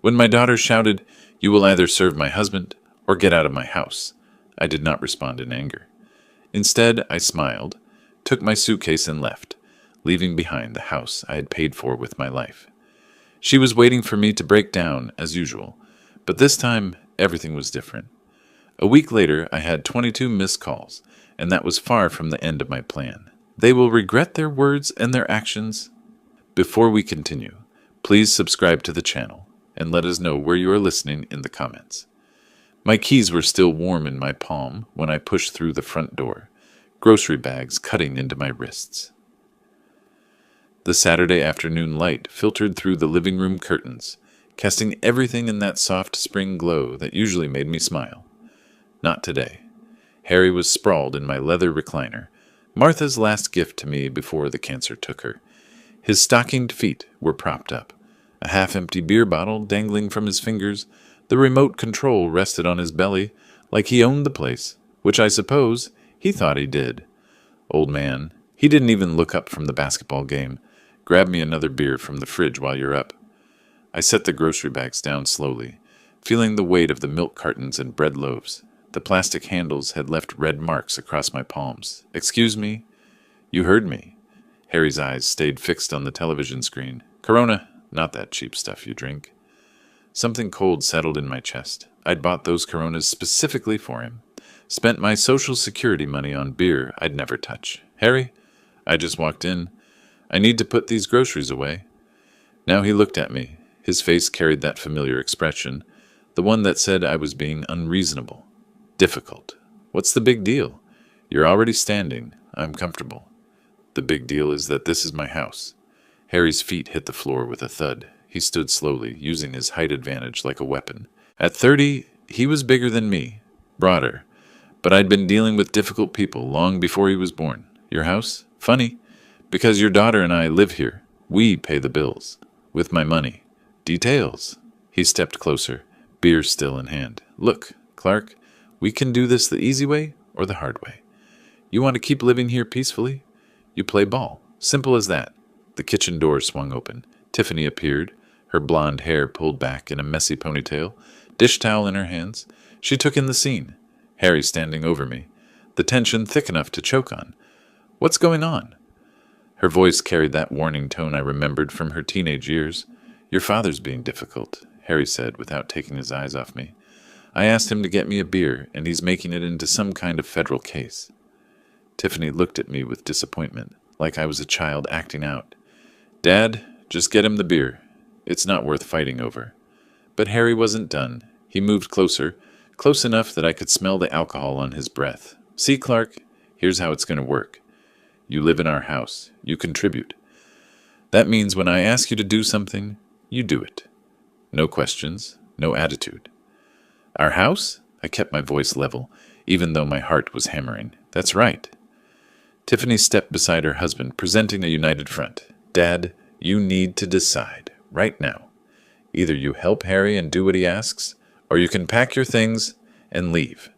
When my daughter shouted, "You will either serve my husband or get out of my house," I did not respond in anger. Instead, I smiled, took my suitcase and left, leaving behind the house I had paid for with my life. She was waiting for me to break down, as usual, but this time everything was different. A week later, I had 22 missed calls, and that was far from the end of my plan. They will regret their words and their actions. Before we continue, please subscribe to the channel and let us know where you are listening in the comments. My keys were still warm in my palm when I pushed through the front door, grocery bags cutting into my wrists. The Saturday afternoon light filtered through the living room curtains, casting everything in that soft spring glow that usually made me smile. Not today. Harry was sprawled in my leather recliner, Martha's last gift to me before the cancer took her. His stockinged feet were propped up, a half-empty beer bottle dangling from his fingers. The remote control rested on his belly like he owned the place, which I suppose he thought he did. Old man, he didn't even look up from the basketball game. Grab me another beer from the fridge while you're up. I set the grocery bags down slowly, feeling the weight of the milk cartons and bread loaves. The plastic handles had left red marks across my palms. "Excuse me?" "You heard me." Harry's eyes stayed fixed on the television screen. "Corona, not that cheap stuff you drink." Something cold settled in my chest. I'd bought those Coronas specifically for him. Spent my Social Security money on beer I'd never touch. "Harry?" I just walked in. "I need to put these groceries away." Now he looked at me. His face carried that familiar expression, the one that said I was being unreasonable. Difficult. "What's the big deal? You're already standing. I'm comfortable." "The big deal is that this is my house." Harry's feet hit the floor with a thud. He stood slowly, using his height advantage like a weapon. At 30, he was bigger than me, broader, but I'd been dealing with difficult people long before he was born. "Your house? Funny, because your daughter and I live here. We pay the bills. With my money. Details." He stepped closer, beer still in hand. "Look, Clark, we can do this the easy way or the hard way. You want to keep living here peacefully? You play ball. Simple as that." The kitchen door swung open. Tiffany appeared, her blonde hair pulled back in a messy ponytail, dish towel in her hands. She took in the scene. Harry standing over me, the tension thick enough to choke on. "What's going on?" Her voice carried that warning tone I remembered from her teenage years. "Your father's being difficult," Harry said without taking his eyes off me. "I asked him to get me a beer, and he's making it into some kind of federal case." Tiffany looked at me with disappointment, like I was a child acting out. "Dad, just get him the beer. It's not worth fighting over." But Harry wasn't done. He moved closer, close enough that I could smell the alcohol on his breath. "See, Clark, here's how it's going to work. You live in our house. You contribute. That means when I ask you to do something, you do it. No questions, no attitude." "Our house?" I kept my voice level, even though my heart was hammering. "That's right." Tiffany stepped beside her husband, presenting a united front. "Dad, you need to decide, right now. Either you help Harry and do what he asks, or you can pack your things and leave."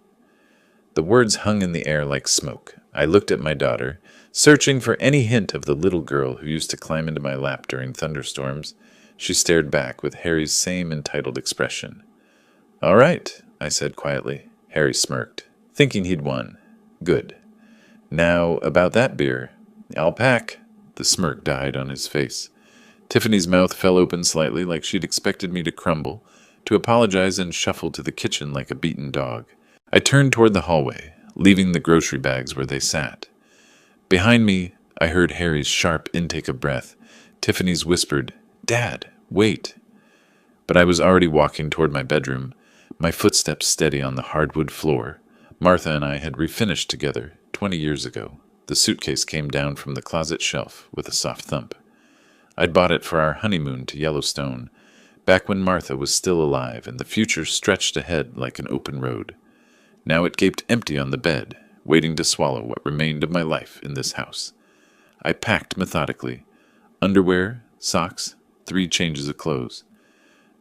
The words hung in the air like smoke. I looked at my daughter, searching for any hint of the little girl who used to climb into my lap during thunderstorms. She stared back with Harry's same entitled expression. "All right," I said quietly. Harry smirked, thinking he'd won. "Good. Now, about that beer. I'll pack." The smirk died on his face. Tiffany's mouth fell open slightly like she'd expected me to crumble, to apologize and shuffle to the kitchen like a beaten dog. I turned toward the hallway, leaving the grocery bags where they sat. Behind me, I heard Harry's sharp intake of breath. Tiffany's whispered, "Dad, wait." But I was already walking toward my bedroom, my footsteps steady on the hardwood floor. Martha and I had refinished together 20 years ago. The suitcase came down from the closet shelf with a soft thump. I'd bought it for our honeymoon to Yellowstone, back when Martha was still alive and the future stretched ahead like an open road. Now it gaped empty on the bed, waiting to swallow what remained of my life in this house. I packed methodically. Underwear, socks, 3 changes of clothes.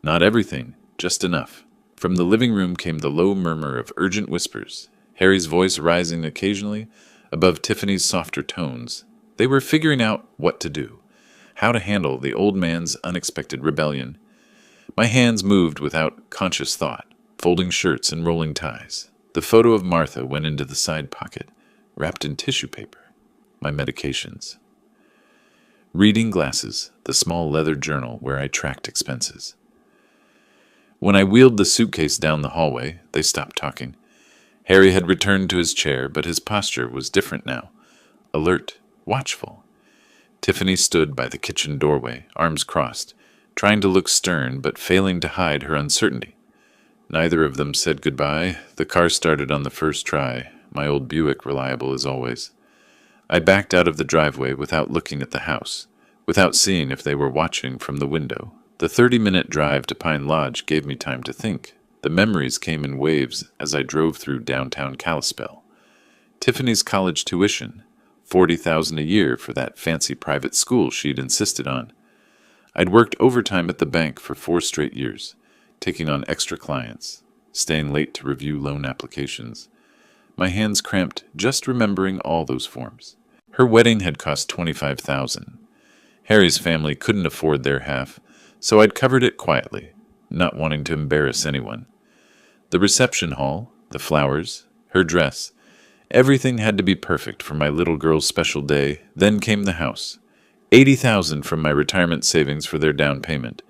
Not everything, just enough. From the living room came the low murmur of urgent whispers, Harry's voice rising occasionally above Tiffany's softer tones. They were figuring out what to do, how to handle the old man's unexpected rebellion. My hands moved without conscious thought, folding shirts and rolling ties. The photo of Martha went into the side pocket, wrapped in tissue paper. My medications. Reading glasses, the small leather journal where I tracked expenses. When I wheeled the suitcase down the hallway, they stopped talking. Harry had returned to his chair, but his posture was different now. Alert, watchful. Tiffany stood by the kitchen doorway, arms crossed, trying to look stern but failing to hide her uncertainty. Neither of them said goodbye. The car started on the first try, my old Buick reliable as always. I backed out of the driveway without looking at the house, without seeing if they were watching from the window. The 30-minute drive to Pine Lodge gave me time to think. The memories came in waves as I drove through downtown Kalispell. Tiffany's college tuition, $40,000 a year for that fancy private school she'd insisted on. I'd worked overtime at the bank for 4 straight years, taking on extra clients, staying late to review loan applications. My hands cramped just remembering all those forms. Her wedding had cost $25,000. Harry's family couldn't afford their half, so I'd covered it quietly, not wanting to embarrass anyone. The reception hall, the flowers, her dress, everything had to be perfect for my little girl's special day. Then came the house. $80,000 from my retirement savings for their down payment,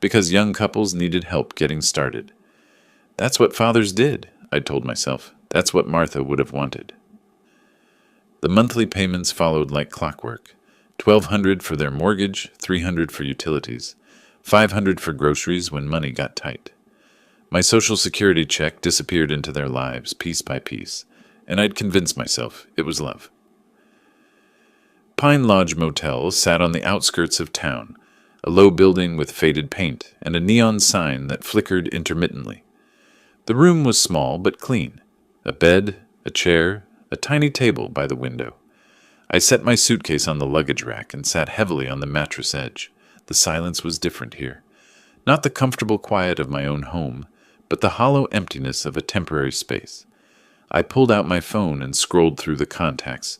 because young couples needed help getting started. That's what fathers did, I told myself. That's what Martha would have wanted. The monthly payments followed like clockwork. $1,200 for their mortgage, $300 for utilities, $500 for groceries when money got tight. My Social Security check disappeared into their lives piece by piece, and I'd convinced myself it was love. Pine Lodge Motel sat on the outskirts of town, a low building with faded paint and a neon sign that flickered intermittently. The room was small but clean. A bed, a chair, a tiny table by the window. I set my suitcase on the luggage rack and sat heavily on the mattress edge. The silence was different here. Not the comfortable quiet of my own home, but the hollow emptiness of a temporary space. I pulled out my phone and scrolled through the contacts.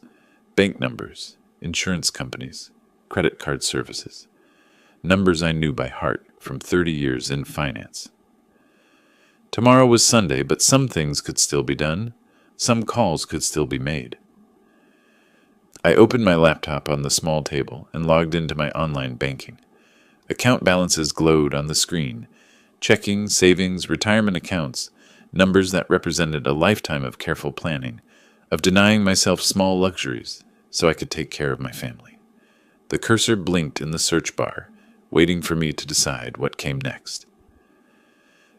Bank numbers, insurance companies, credit card services. Numbers I knew by heart from 30 years in finance. Tomorrow was Sunday, but some things could still be done. Some calls could still be made. I opened my laptop on the small table and logged into my online banking. Account balances glowed on the screen. Checking, savings, retirement accounts, numbers that represented a lifetime of careful planning, of denying myself small luxuries so I could take care of my family. The cursor blinked in the search bar, waiting for me to decide what came next.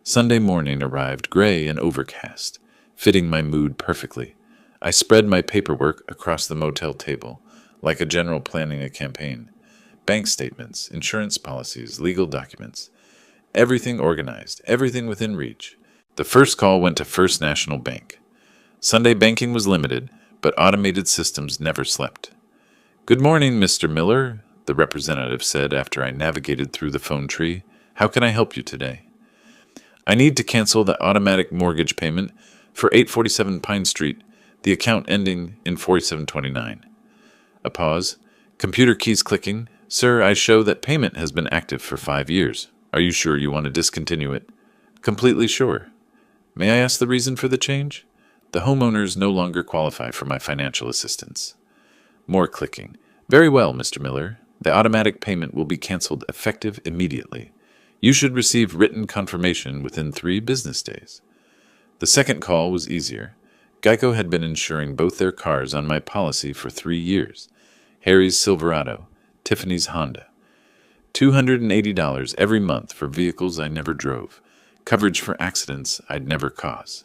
Sunday morning arrived gray and overcast, fitting my mood perfectly. I spread my paperwork across the motel table, like a general planning a campaign. Bank statements, insurance policies, legal documents. Everything organized, everything within reach. The first call went to First National Bank. Sunday banking was limited, but automated systems never slept. "Good morning, Mr. Miller," the representative said after I navigated through the phone tree. "How can I help you today?" "I need to cancel the automatic mortgage payment for 847 Pine Street, the account ending in 4729. A pause. Computer keys clicking. "Sir, I show that payment has been active for 5 years. Are you sure you want to discontinue it?" "Completely sure." "May I ask the reason for the change?" "The homeowners no longer qualify for my financial assistance." More clicking. "Very well, Mr. Miller. The automatic payment will be canceled effective immediately. You should receive written confirmation within 3 business days." The second call was easier. Geico had been insuring both their cars on my policy for 3 years. Harry's Silverado, Tiffany's Honda. $280 every month for vehicles I never drove. Coverage for accidents I'd never cause.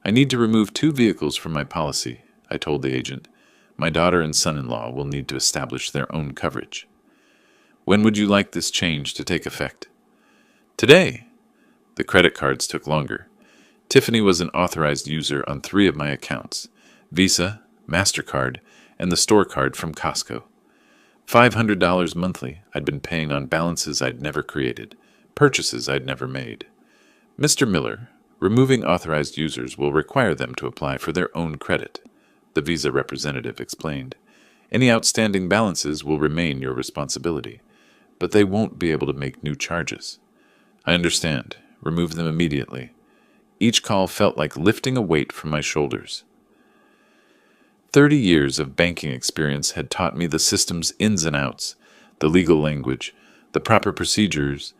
"I need to remove 2 vehicles from my policy," I told the agent. "My daughter and son-in-law will need to establish their own coverage." "When would you like this change to take effect?" "Today." The credit cards took longer. Tiffany was an authorized user on 3 of my accounts: Visa, MasterCard, and the store card from Costco. $500 monthly I'd been paying on balances I'd never created, purchases I'd never made. "Mr. Miller, removing authorized users will require them to apply for their own credit," the Visa representative explained. "Any outstanding balances will remain your responsibility, but they won't be able to make new charges." I understand. Remove them immediately. Each call felt like lifting a weight from my shoulders. 30 years of banking experience had taught me the system's ins and outs, the legal language, the proper procedures.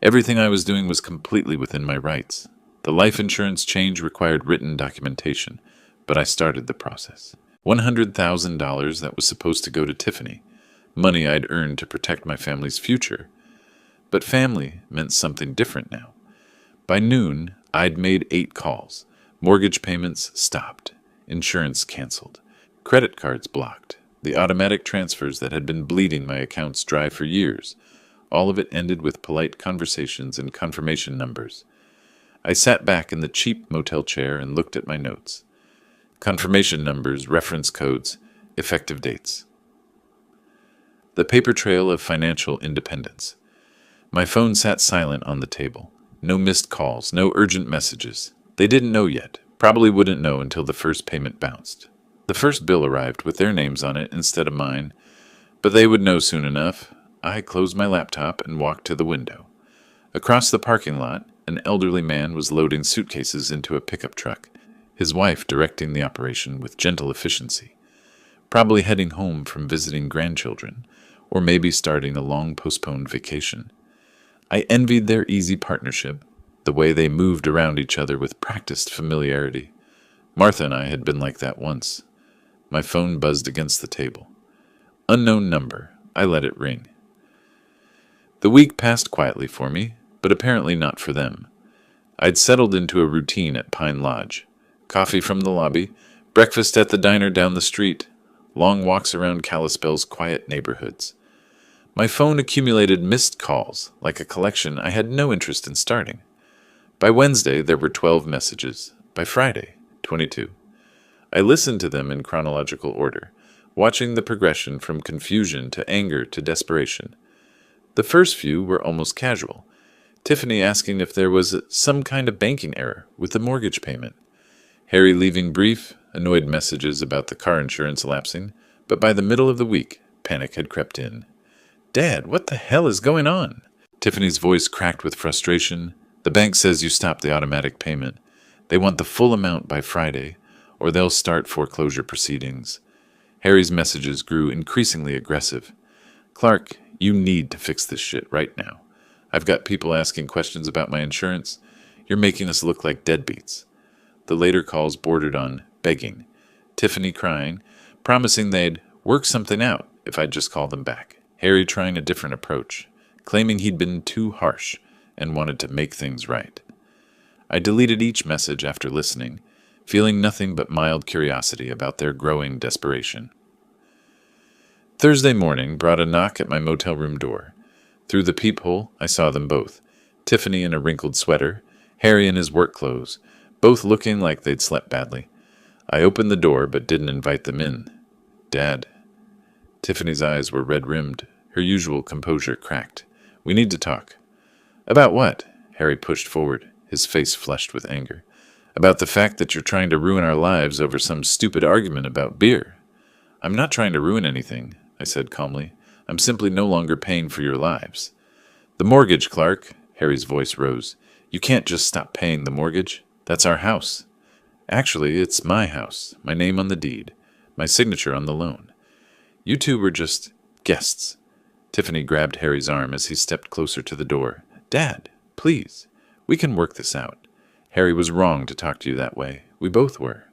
Everything I was doing was completely within my rights. The life insurance change required written documentation, but I started the process. $100,000 that was supposed to go to Tiffany, money I'd earned to protect my family's future. But family meant something different now. By noon, I'd made 8 calls. Mortgage payments stopped. Insurance canceled. Credit cards blocked. The automatic transfers that had been bleeding my accounts dry for years. All of it ended with polite conversations and confirmation numbers. I sat back in the cheap motel chair and looked at my notes. Confirmation numbers, reference codes, effective dates. The paper trail of financial independence. My phone sat silent on the table. No missed calls, no urgent messages. They didn't know yet. Probably wouldn't know until the first payment bounced. The first bill arrived with their names on it instead of mine, but they would know soon enough. I closed my laptop and walked to the window. Across the parking lot, an elderly man was loading suitcases into a pickup truck, his wife directing the operation with gentle efficiency, probably heading home from visiting grandchildren, or maybe starting a long-postponed vacation. I envied their easy partnership, the way they moved around each other with practiced familiarity. Martha and I had been like that once. My phone buzzed against the table. Unknown number. I let it ring. The week passed quietly for me, but apparently not for them. I'd settled into a routine at Pine Lodge. Coffee from the lobby, breakfast at the diner down the street, long walks around Kalispell's quiet neighborhoods. My phone accumulated missed calls, like a collection I had no interest in starting. By Wednesday, there were 12 messages. By Friday, 22. I listened to them in chronological order, watching the progression from confusion to anger to desperation. The first few were almost casual. Tiffany asking if there was some kind of banking error with the mortgage payment. Harry leaving brief, annoyed messages about the car insurance lapsing, but by the middle of the week, panic had crept in. "Dad, what the hell is going on?" Tiffany's voice cracked with frustration. "The bank says you stopped the automatic payment. They want the full amount by Friday, or they'll start foreclosure proceedings." Harry's messages grew increasingly aggressive. "Clark, you need to fix this shit right now. I've got people asking questions about my insurance. You're making us look like deadbeats." The later calls bordered on begging. Tiffany crying, promising they'd work something out if I'd just call them back. Harry trying a different approach, claiming he'd been too harsh and wanted to make things right. I deleted each message after listening, feeling nothing but mild curiosity about their growing desperation. Thursday morning brought a knock at my motel room door. Through the peephole, I saw them both, Tiffany in a wrinkled sweater, Harry in his work clothes, both looking like they'd slept badly. I opened the door but didn't invite them in. "Dad." Tiffany's eyes were red-rimmed, her usual composure cracked. "We need to talk." "About what?" Harry pushed forward, his face flushed with anger. "About the fact that you're trying to ruin our lives over some stupid argument about beer." "I'm not trying to ruin anything," I said calmly. "I'm simply no longer paying for your lives." "The mortgage, Clark." Harry's voice rose. "You can't just stop paying the mortgage. That's our house. Actually, it's my house, my name on the deed, my signature on the loan. You two were just guests." Tiffany grabbed Harry's arm as he stepped closer to the door. "Dad, please. We can work this out. Harry was wrong to talk to you that way. We both were.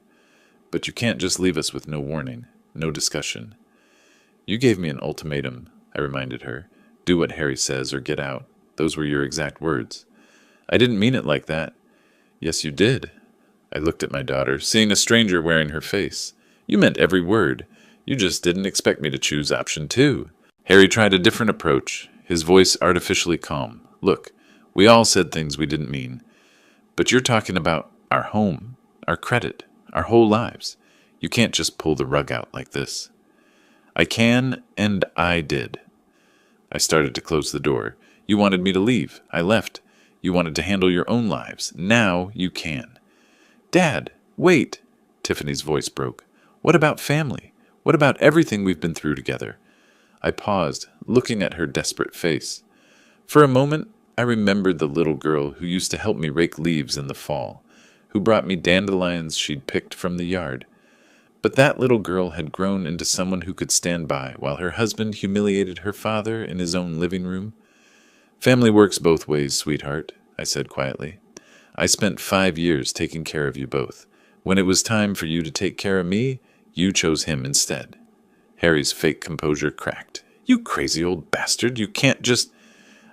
But you can't just leave us with no warning, no discussion." "You gave me an ultimatum," I reminded her. "Do what Harry says or get out. Those were your exact words." "I didn't mean it like that." "Yes, you did." I looked at my daughter, seeing a stranger wearing her face. "You meant every word. You just didn't expect me to choose option 2. Harry tried a different approach, his voice artificially calm. "Look, we all said things we didn't mean. But you're talking about our home, our credit, our whole lives. You can't just pull the rug out like this." "I can, and I did." I started to close the door. "You wanted me to leave. I left. You wanted to handle your own lives. Now you can." "Dad, wait!" Tiffany's voice broke. "What about family? What about everything we've been through together?" I paused, looking at her desperate face. For a moment, I remembered the little girl who used to help me rake leaves in the fall, who brought me dandelions she'd picked from the yard. But that little girl had grown into someone who could stand by while her husband humiliated her father in his own living room. Family works both ways, sweetheart, I said quietly. I spent 5 years taking care of you both. When it was time for you to take care of me, you chose him instead. Harry's fake composure cracked. You crazy old bastard, you can't just...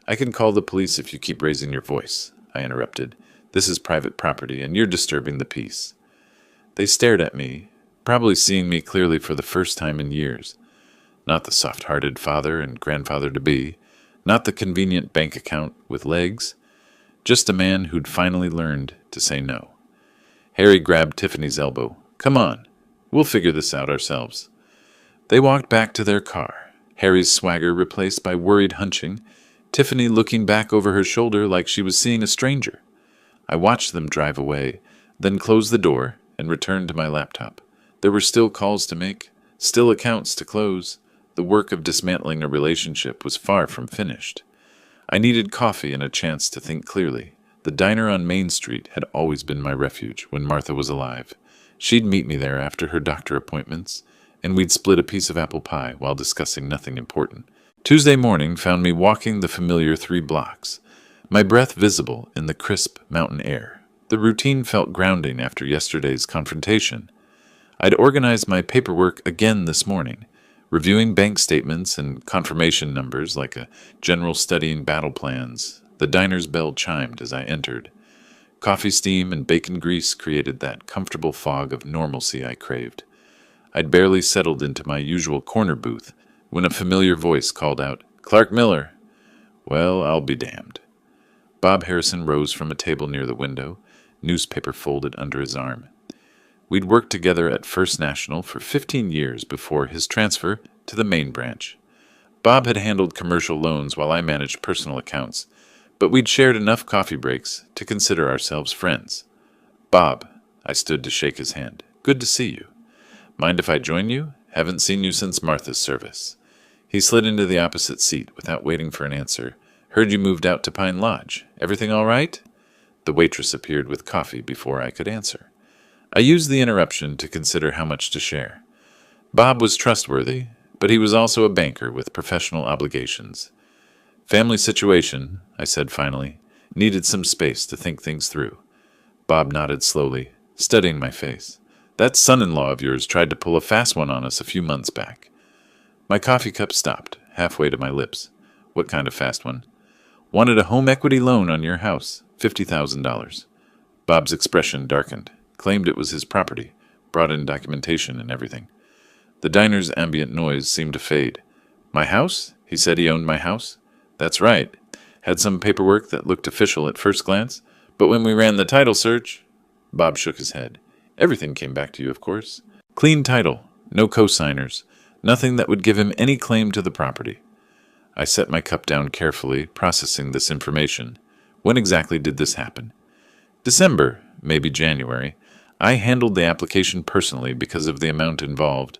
I can call the police if you keep raising your voice, I interrupted. This is private property, and you're disturbing the peace. They stared at me, probably seeing me clearly for the first time in years. Not the soft-hearted father and grandfather-to-be, not the convenient bank account with legs, just a man who'd finally learned to say no. Harry grabbed Tiffany's elbow. Come on, we'll figure this out ourselves. They walked back to their car, Harry's swagger replaced by worried hunching, Tiffany looking back over her shoulder like she was seeing a stranger. I watched them drive away, then closed the door and returned to my laptop. There were still calls to make, still accounts to close. The work of dismantling a relationship was far from finished. I needed coffee and a chance to think clearly. The diner on Main Street had always been my refuge when Martha was alive. She'd meet me there after her doctor appointments, and we'd split a piece of apple pie while discussing nothing important. Tuesday morning found me walking the familiar 3 blocks, my breath visible in the crisp mountain air. The routine felt grounding after yesterday's confrontation. I'd organized my paperwork again this morning, reviewing bank statements and confirmation numbers like a general studying battle plans. The diner's bell chimed as I entered. Coffee steam and bacon grease created that comfortable fog of normalcy I craved. I'd barely settled into my usual corner booth when a familiar voice called out, Clark Miller. Well, I'll be damned. Bob Harrison rose from a table near the window, newspaper folded under his arm. We'd worked together at First National for 15 years before his transfer to the main branch. Bob had handled commercial loans while I managed personal accounts, but we'd shared enough coffee breaks to consider ourselves friends. Bob, I stood to shake his hand. Good to see you. Mind if I join you? Haven't seen you since Martha's service. He slid into the opposite seat without waiting for an answer. Heard you moved out to Pine Lodge. Everything all right? The waitress appeared with coffee before I could answer. I used the interruption to consider how much to share. Bob was trustworthy, but he was also a banker with professional obligations. Family situation, I said finally, needed some space to think things through. Bob nodded slowly, studying my face. That son-in-law of yours tried to pull a fast one on us a few months back. My coffee cup stopped, halfway to my lips. What kind of fast one? Wanted a home equity loan on your house, $50,000. Bob's expression darkened. Claimed it was his property, brought in documentation and everything. The diner's ambient noise seemed to fade. My house? He said he owned my house? That's right. Had some paperwork that looked official at first glance, but when we ran the title search... Bob shook his head. Everything came back to you, of course. Clean title, no co-signers, nothing that would give him any claim to the property. I set my cup down carefully, processing this information. When exactly did this happen? December, maybe January. I handled the application personally because of the amount involved.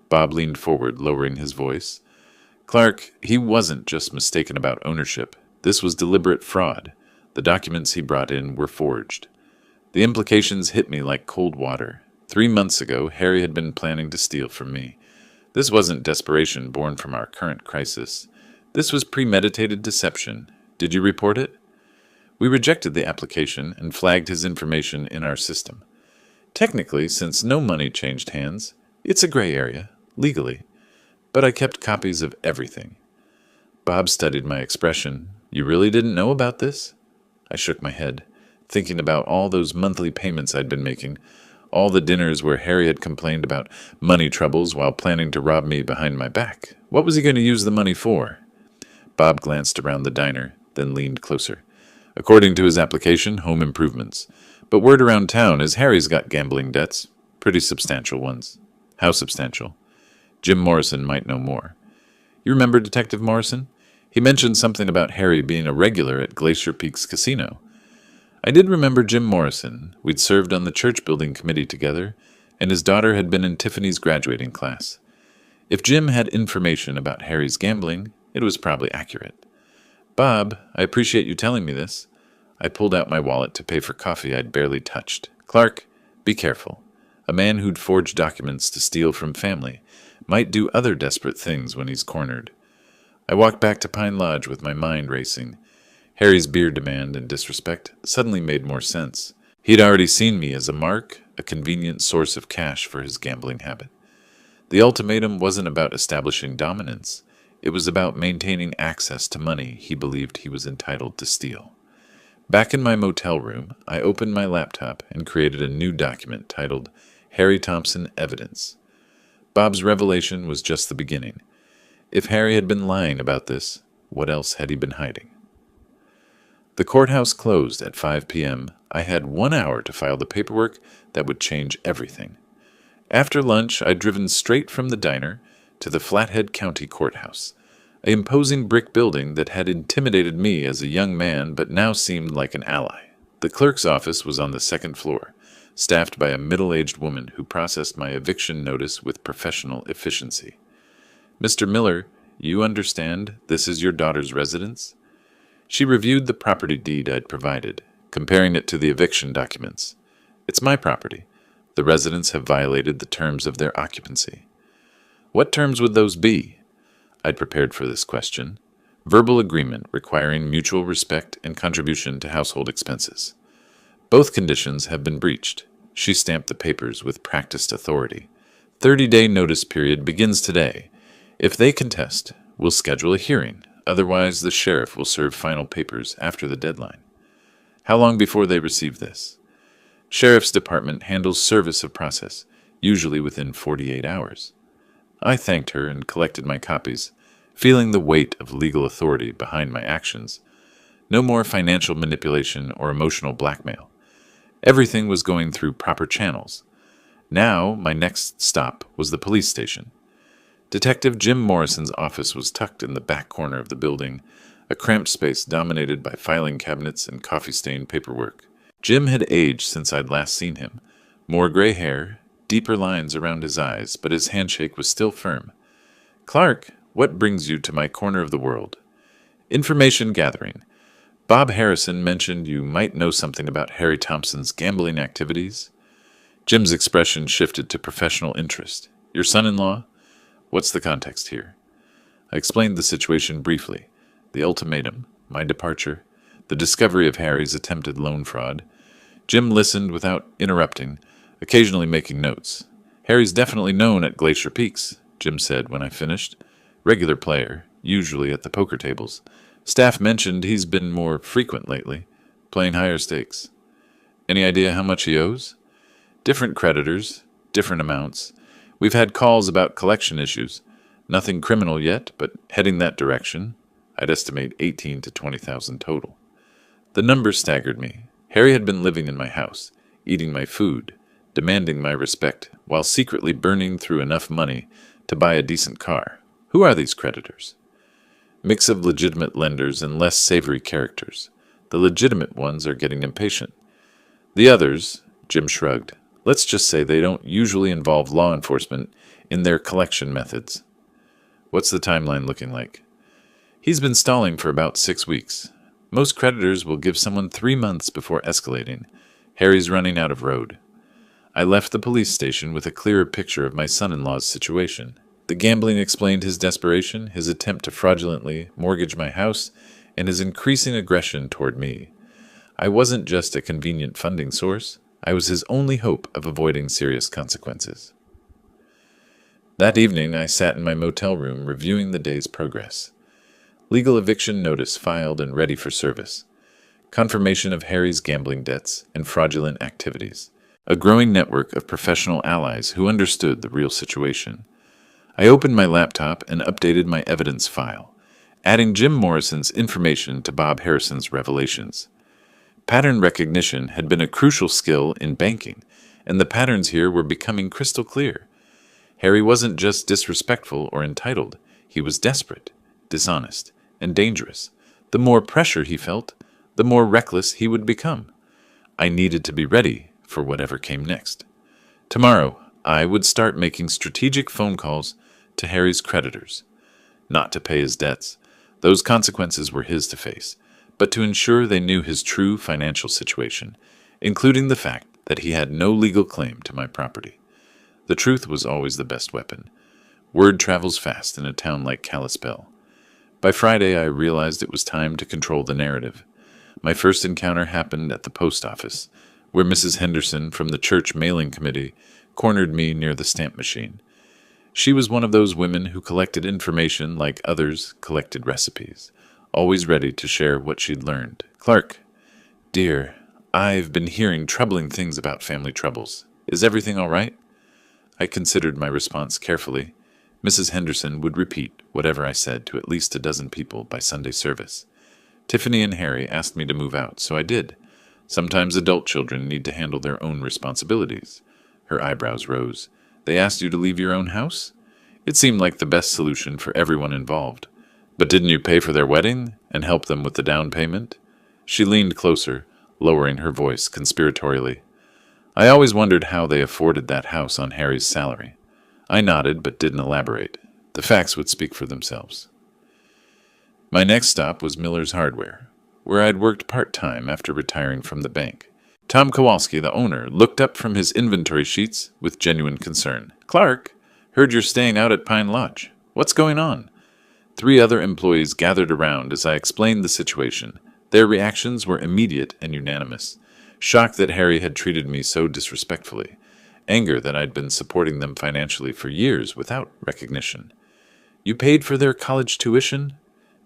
Bob leaned forward, lowering his voice. Clark, he wasn't just mistaken about ownership. This was deliberate fraud. The documents he brought in were forged. The implications hit me like cold water. 3 months ago, Harry had been planning to steal from me. This wasn't desperation born from our current crisis. This was premeditated deception. Did you report it? We rejected the application and flagged his information in our system. Technically, since no money changed hands, it's a gray area, legally. But I kept copies of everything. Bob studied my expression. You really didn't know about this? I shook my head, thinking about all those monthly payments I'd been making, all the dinners where Harry had complained about money troubles while planning to rob me behind my back. What was he going to use the money for? Bob glanced around the diner, then leaned closer. According to his application, home improvements. But word around town is Harry's got gambling debts, pretty substantial ones. How substantial? Jim Morrison might know more. You remember Detective Morrison? He mentioned something about Harry being a regular at Glacier Peaks Casino. I did remember Jim Morrison. We'd served on the church building committee together, and his daughter had been in Tiffany's graduating class. If Jim had information about Harry's gambling, it was probably accurate. Bob, I appreciate you telling me this. I pulled out my wallet to pay for coffee I'd barely touched. Clark, be careful. A man who'd forge documents to steal from family might do other desperate things when he's cornered. I walked back to Pine Lodge with my mind racing. Harry's beer demand and disrespect suddenly made more sense. He'd already seen me as a mark, a convenient source of cash for his gambling habit. The ultimatum wasn't about establishing dominance. It was about maintaining access to money he believed he was entitled to steal. Back in my motel room, I opened my laptop and created a new document titled Harry Thompson Evidence. Bob's revelation was just the beginning. If Harry had been lying about this, what else had he been hiding? The courthouse closed at 5 p.m. I had 1 hour to file the paperwork that would change everything. After lunch, I'd driven straight from the diner to the Flathead County Courthouse, an imposing brick building that had intimidated me as a young man but now seemed like an ally. The clerk's office was on the second floor, staffed by a middle-aged woman who processed my eviction notice with professional efficiency. "Mr. Miller, you understand this is your daughter's residence?" She reviewed the property deed I'd provided, comparing it to the eviction documents. "It's my property. The residents have violated the terms of their occupancy." "What terms would those be?" I'd prepared for this question. "Verbal agreement requiring mutual respect and contribution to household expenses." "Both conditions have been breached." She stamped the papers with practiced authority. 30-day notice period begins today. If they contest, we'll schedule a hearing. Otherwise, the sheriff will serve final papers after the deadline. "How long before they receive this?" "Sheriff's Department handles service of process, usually within 48 hours. I thanked her and collected my copies, feeling the weight of legal authority behind my actions. No more financial manipulation or emotional blackmail. Everything was going through proper channels. Now, my next stop was the police station. Detective Jim Morrison's office was tucked in the back corner of the building, a cramped space dominated by filing cabinets and coffee-stained paperwork. Jim had aged since I'd last seen him. More gray hair, deeper lines around his eyes, but his handshake was still firm. "Clark, what brings you to my corner of the world?" "Information gathering. Bob Harrison mentioned you might know something about Harry Thompson's gambling activities." Jim's expression shifted to professional interest. "Your son-in-law? What's the context here?" I explained the situation briefly. The ultimatum, my departure, the discovery of Harry's attempted loan fraud. Jim listened without interrupting, occasionally making notes. "Harry's definitely known at Glacier Peaks," Jim said when I finished. "Regular player, usually at the poker tables. Staff mentioned he's been more frequent lately, playing higher stakes." "Any idea how much he owes?" "Different creditors, different amounts. We've had calls about collection issues. Nothing criminal yet, but heading that direction. I'd estimate 18 to 20,000 total." The number staggered me. Harry had been living in my house, eating my food, demanding my respect, while secretly burning through enough money to buy a decent car. Who are these creditors? Mix of legitimate lenders and less savory characters. The legitimate ones are getting impatient. The others, Jim shrugged. Let's just say they don't usually involve law enforcement in their collection methods. What's the timeline looking like? He's been stalling for about 6 weeks. Most creditors will give someone 3 months before escalating. Harry's running out of road. I left the police station with a clearer picture of my son-in-law's situation. The gambling explained his desperation, his attempt to fraudulently mortgage my house, and his increasing aggression toward me. I wasn't just a convenient funding source. I was his only hope of avoiding serious consequences. That evening, I sat in my motel room reviewing the day's progress. Legal eviction notice filed and ready for service. Confirmation of Harry's gambling debts and fraudulent activities. A growing network of professional allies who understood the real situation. I opened my laptop and updated my evidence file, adding Jim Morrison's information to Bob Harrison's revelations. Pattern recognition had been a crucial skill in banking, and the patterns here were becoming crystal clear. Harry wasn't just disrespectful or entitled. He was desperate, dishonest, and dangerous. The more pressure he felt, the more reckless he would become. I needed to be ready for whatever came next. Tomorrow, I would start making strategic phone calls to Harry's creditors. Not to pay his debts, Those consequences were his to face, but to ensure they knew his true financial situation, including the fact that he had no legal claim to my property. The truth was always the best weapon. Word travels fast in a town like Kalispell. By Friday, I realized it was time to control the narrative. My first encounter happened at the post office, where Mrs. Henderson from the church mailing committee cornered me near the stamp machine. She was one of those women who collected information like others collected recipes, always ready to share what she'd learned. "Clark, dear, I've been hearing troubling things about family troubles. Is everything all right?" I considered my response carefully. Mrs. Henderson would repeat whatever I said to at least a dozen people by Sunday service. Tiffany and Harry asked me to move out, so I did. Sometimes adult children need to handle their own responsibilities. Her eyebrows rose. "They asked you to leave your own house?" It seemed like the best solution for everyone involved. "But didn't you pay for their wedding and help them with the down payment?" She leaned closer, lowering her voice conspiratorially. "I always wondered how they afforded that house on Harry's salary." I nodded but didn't elaborate. The facts would speak for themselves. My next stop was Miller's Hardware, where I'd worked part-time after retiring from the bank. Tom Kowalski, the owner, looked up from his inventory sheets with genuine concern. "Clark, heard you're staying out at Pine Lodge. What's going on?" 3 other employees gathered around as I explained the situation. Their reactions were immediate and unanimous. Shock that Harry had treated me so disrespectfully. Anger that I'd been supporting them financially for years without recognition. "You paid for their college tuition?"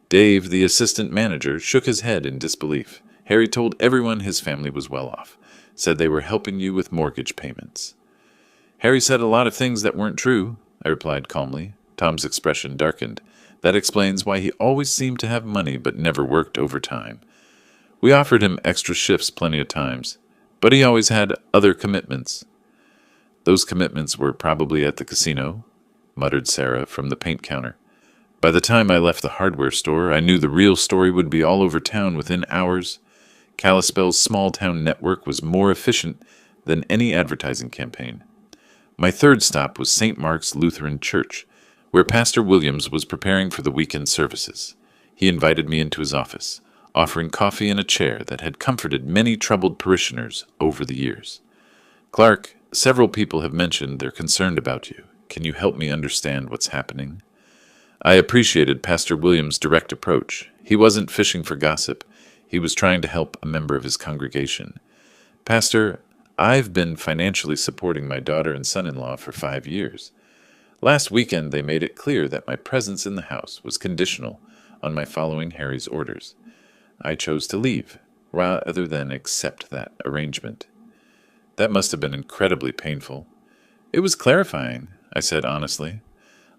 Dave, the assistant manager, shook his head in disbelief. "Harry told everyone his family was well off. Said they were helping you with mortgage payments." "Harry said a lot of things that weren't true," I replied calmly. Tom's expression darkened. "That explains why he always seemed to have money but never worked overtime. We offered him extra shifts plenty of times, but he always had other commitments." "Those commitments were probably at the casino," muttered Sarah from the paint counter. By the time I left the hardware store, I knew the real story would be all over town within hours. Kalispell's small-town network was more efficient than any advertising campaign. My third stop was St. Mark's Lutheran Church, where Pastor Williams was preparing for the weekend services. He invited me into his office, offering coffee and a chair that had comforted many troubled parishioners over the years. "Clark, several people have mentioned they're concerned about you. Can you help me understand what's happening?" I appreciated Pastor Williams' direct approach. He wasn't fishing for gossip. He was trying to help a member of his congregation. "Pastor, I've been financially supporting my daughter and son-in-law for 5 years. Last weekend they made it clear that my presence in the house was conditional on my following Harry's orders. I chose to leave, rather than accept that arrangement. That must have been incredibly painful." "It was clarifying," I said honestly.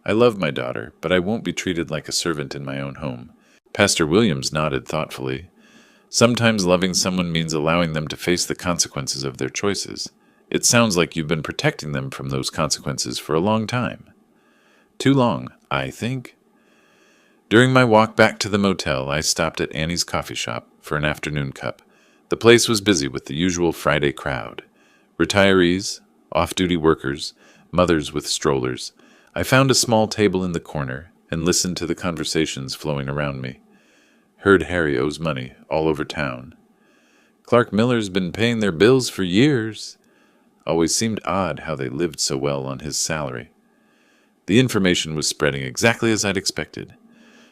"I love my daughter, but I won't be treated like a servant in my own home." Pastor Williams nodded thoughtfully. "Sometimes loving someone means allowing them to face the consequences of their choices. It sounds like you've been protecting them from those consequences for a long time." "Too long, I think." During my walk back to the motel, I stopped at Annie's coffee shop for an afternoon cup. The place was busy with the usual Friday crowd. Retirees, off-duty workers, mothers with strollers. I found a small table in the corner and listened to the conversations flowing around me. Heard Harry owes money all over town. "Clark Miller's been paying their bills for years." Always seemed odd how they lived so well on his salary. The information was spreading exactly as I'd expected.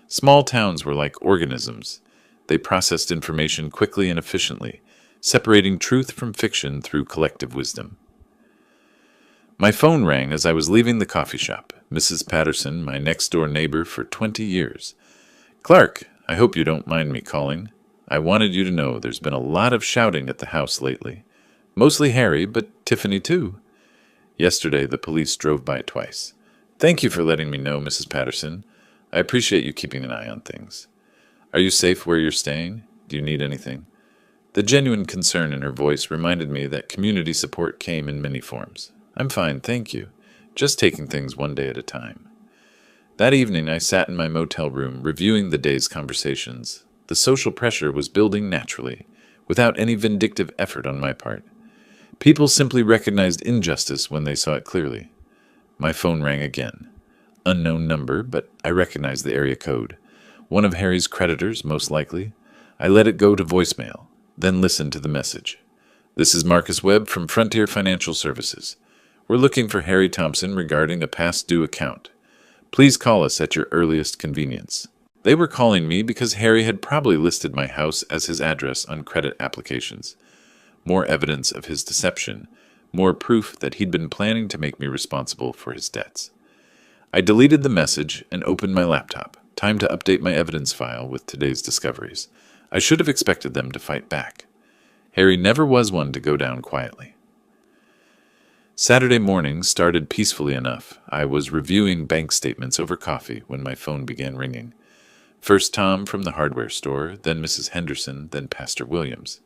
Small towns were like organisms. They processed information quickly and efficiently, separating truth from fiction through collective wisdom. My phone rang as I was leaving the coffee shop. Mrs. Patterson, my next-door neighbor for 20 years. "Clark, I hope you don't mind me calling. I wanted you to know there's been a lot of shouting at the house lately. Mostly Harry, but Tiffany too. Yesterday the police drove by twice. Thank you for letting me know, Mrs. Patterson. I appreciate you keeping an eye on things. Are you safe where you're staying? Do you need anything?" The genuine concern in her voice reminded me that community support came in many forms. "I'm fine, thank you. Just taking things one day at a time." That evening I sat in my motel room reviewing the day's conversations. The social pressure was building naturally, without any vindictive effort on my part. People simply recognized injustice when they saw it clearly. My phone rang again. Unknown number, but I recognized the area code. One of Harry's creditors, most likely. I let it go to voicemail, then listened to the message. This is Marcus Webb from Frontier Financial Services. We're looking for Harry Thompson regarding a past due account. Please call us at your earliest convenience. They were calling me because Harry had probably listed my house as his address on credit applications. More evidence of his deception, more proof that he'd been planning to make me responsible for his debts. I deleted the message and opened my laptop. Time to update my evidence file with today's discoveries. I should have expected them to fight back. Harry never was one to go down quietly. Saturday morning started peacefully enough. I was reviewing bank statements over coffee when my phone began ringing. First Tom from the hardware store, then Mrs. Henderson, then Pastor Williams.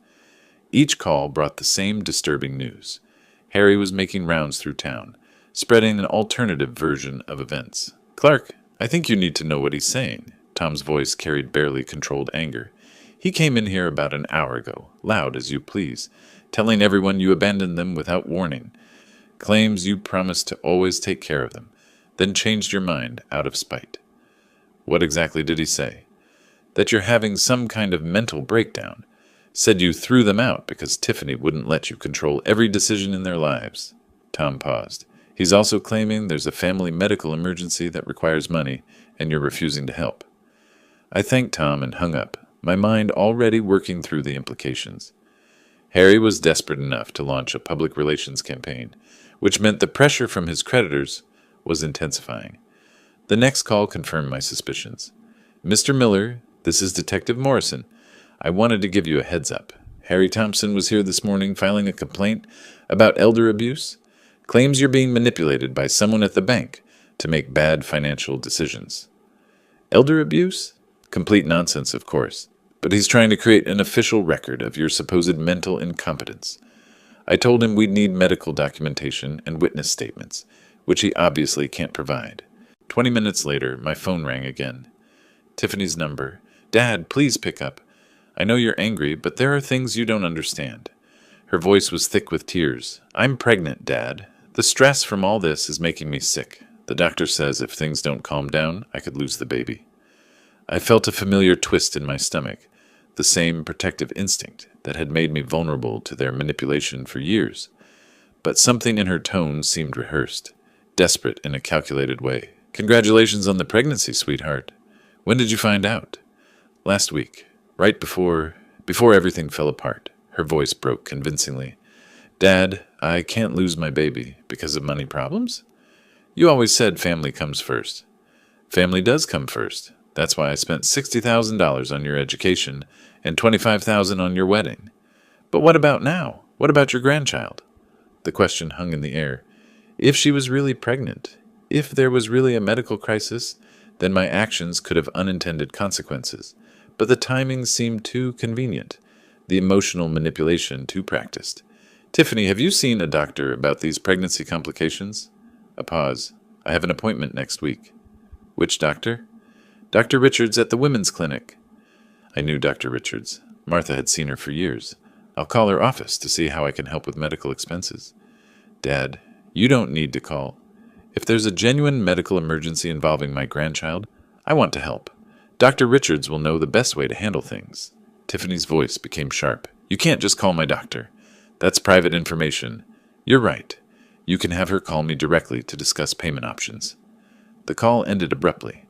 Each call brought the same disturbing news. Harry was making rounds through town, spreading an alternative version of events. "Clark, I think you need to know what he's saying." Tom's voice carried barely controlled anger. "He came in here about an hour ago, loud as you please, telling everyone you abandoned them without warning. Claims you promised to always take care of them, then changed your mind out of spite." "What exactly did he say?" "That you're having some kind of mental breakdown. Said you threw them out because Tiffany wouldn't let you control every decision in their lives." Tom paused. "He's also claiming there's a family medical emergency that requires money, and you're refusing to help." I thanked Tom and hung up, my mind already working through the implications. Harry was desperate enough to launch a public relations campaign, which meant the pressure from his creditors was intensifying. The next call confirmed my suspicions. "Mr. Miller, this is Detective Morrison. I wanted to give you a heads up. Harry Thompson was here this morning filing a complaint about elder abuse. Claims you're being manipulated by someone at the bank to make bad financial decisions." "Elder abuse? Complete nonsense, of course. But he's trying to create an official record of your supposed mental incompetence. I told him we'd need medical documentation and witness statements, which he obviously can't provide. 20 minutes later, my phone rang again. Tiffany's number. "Dad, please pick up. I know you're angry, but there are things you don't understand." Her voice was thick with tears. "I'm pregnant, Dad. The stress from all this is making me sick. The doctor says if things don't calm down, I could lose the baby." I felt a familiar twist in my stomach, the same protective instinct that had made me vulnerable to their manipulation for years. But something in her tone seemed rehearsed, desperate in a calculated way. "Congratulations on the pregnancy, sweetheart. When did you find out?" "Last week, right before everything fell apart." Her voice broke convincingly. "Dad, I can't lose my baby because of money problems? You always said family comes first." "Family does come first. That's why I spent $60,000 on your education and $25,000 on your wedding. But what about now? What about your grandchild?" The question hung in the air. If she was really pregnant, if there was really a medical crisis, then my actions could have unintended consequences. But the timing seemed too convenient, the emotional manipulation too practiced. "Tiffany, have you seen a doctor about these pregnancy complications?" A pause. "I have an appointment next week." "Which doctor?" "Dr. Richards at the women's clinic." I knew Dr. Richards. Martha had seen her for years. "I'll call her office to see how I can help with medical expenses." "Dad, you don't need to call. If there's a genuine medical emergency involving my grandchild, I want to help. Dr. Richards will know the best way to handle things." Tiffany's voice became sharp. "You can't just call my doctor. That's private information. You're right. You can have her call me directly to discuss payment options." The call ended abruptly.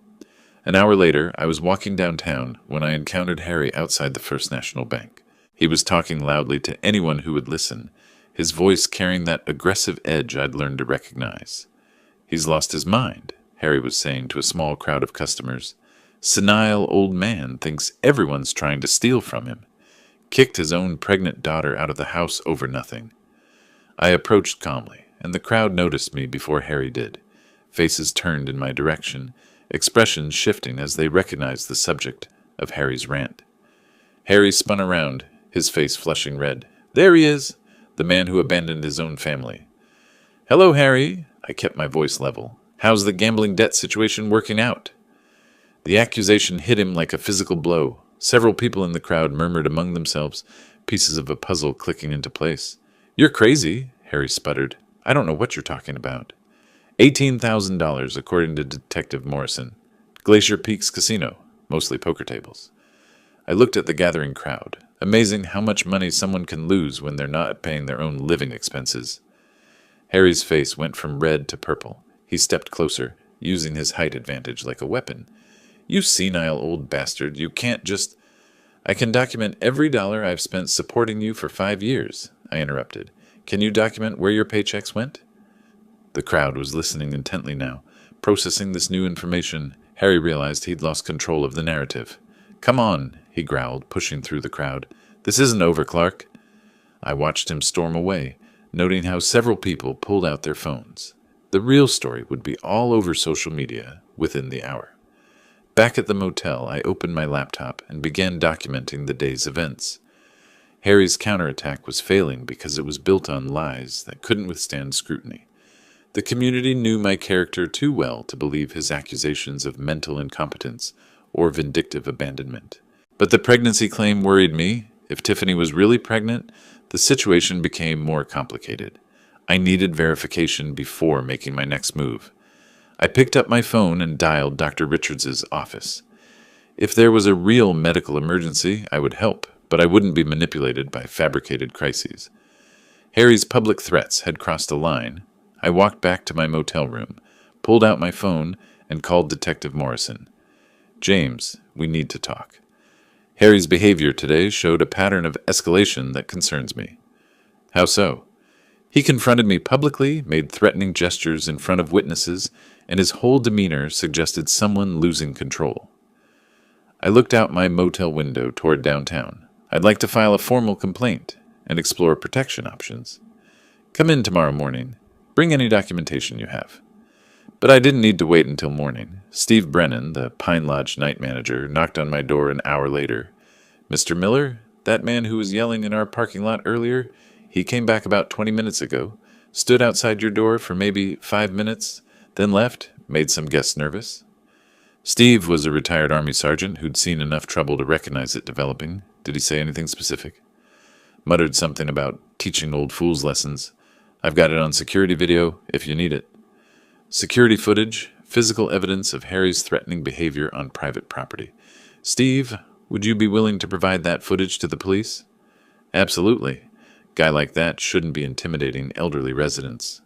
An hour later, I was walking downtown when I encountered Harry outside the First National Bank. He was talking loudly to anyone who would listen, his voice carrying that aggressive edge I'd learned to recognize. "He's lost his mind," Harry was saying to a small crowd of customers. "Senile old man thinks everyone's trying to steal from him. Kicked his own pregnant daughter out of the house over nothing." I approached calmly, and the crowd noticed me before Harry did. Faces turned in my direction, expressions shifting as they recognized the subject of Harry's rant. Harry spun around, his face flushing red. "There he is, the man who abandoned his own family." "Hello, Harry." I kept my voice level. "How's the gambling debt situation working out?" The accusation hit him like a physical blow. Several people in the crowd murmured among themselves, pieces of a puzzle clicking into place. "You're crazy," Harry sputtered. "I don't know what you're talking about." $18,000, according to Detective Morrison. Glacier Peaks Casino. mostly poker tables. I looked at the gathering crowd. Amazing how much money someone can lose when they're not paying their own living expenses. Harry's face went from red to purple. He stepped closer, using his height advantage like a weapon. You senile old bastard, you can't just... I can document every dollar I've spent supporting you for 5 years, I interrupted. Can you document where your paychecks went? The crowd was listening intently now. Processing this new information, Harry realized he'd lost control of the narrative. Come on, he growled, pushing through the crowd. This isn't over, Clark. I watched him storm away, noting how several people pulled out their phones. The real story would be all over social media within the hour. Back at the motel, I opened my laptop and began documenting the day's events. Harry's counterattack was failing because it was built on lies that couldn't withstand scrutiny. The community knew my character too well to believe his accusations of mental incompetence or vindictive abandonment. But the pregnancy claim worried me. If Tiffany was really pregnant, the situation became more complicated. I needed verification before making my next move. I picked up my phone and dialed Dr. Richards's office. If there was a real medical emergency, I would help, but I wouldn't be manipulated by fabricated crises. Harry's public threats had crossed a line. I walked back to my motel room, pulled out my phone, and called Detective Morrison. James, we need to talk. Harry's behavior today showed a pattern of escalation that concerns me. How so? He confronted me publicly, made threatening gestures in front of witnesses, and his whole demeanor suggested someone losing control. I looked out my motel window toward downtown. I'd like to file a formal complaint and explore protection options. Come in tomorrow morning. Bring any documentation you have. But I didn't need to wait until morning. Steve Brennan, the Pine Lodge night manager, knocked on my door an hour later. Mr. Miller, that man who was yelling in our parking lot earlier, he came back about 20 minutes ago, stood outside your door for maybe 5 minutes, then left, made some guests nervous. Steve was a retired Army sergeant who'd seen enough trouble to recognize it developing. Did he say anything specific? Muttered something about teaching old fools lessons. I've got it on security video if you need it. Security footage, physical evidence of Harry's threatening behavior on private property. Steve, would you be willing to provide that footage to the police? Absolutely. Guy like that shouldn't be intimidating elderly residents.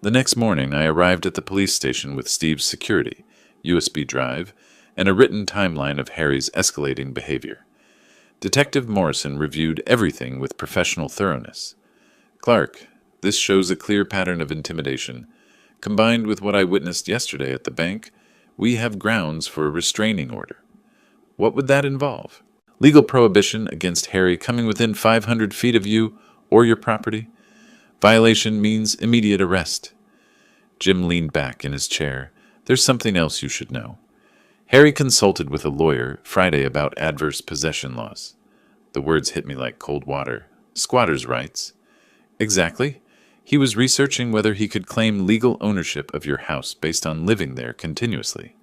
The next morning, I arrived at the police station with Steve's security, USB drive, and a written timeline of Harry's escalating behavior. Detective Morrison reviewed everything with professional thoroughness. Clark, this shows a clear pattern of intimidation. Combined with what I witnessed yesterday at the bank, we have grounds for a restraining order. What would that involve? Legal prohibition against Harry coming within 500 feet of you or your property? Violation means immediate arrest. Jim leaned back in his chair. There's something else you should know. Harry consulted with a lawyer Friday about adverse possession laws. The words hit me like cold water. Squatters' rights. Exactly. He was researching whether he could claim legal ownership of your house based on living there continuously.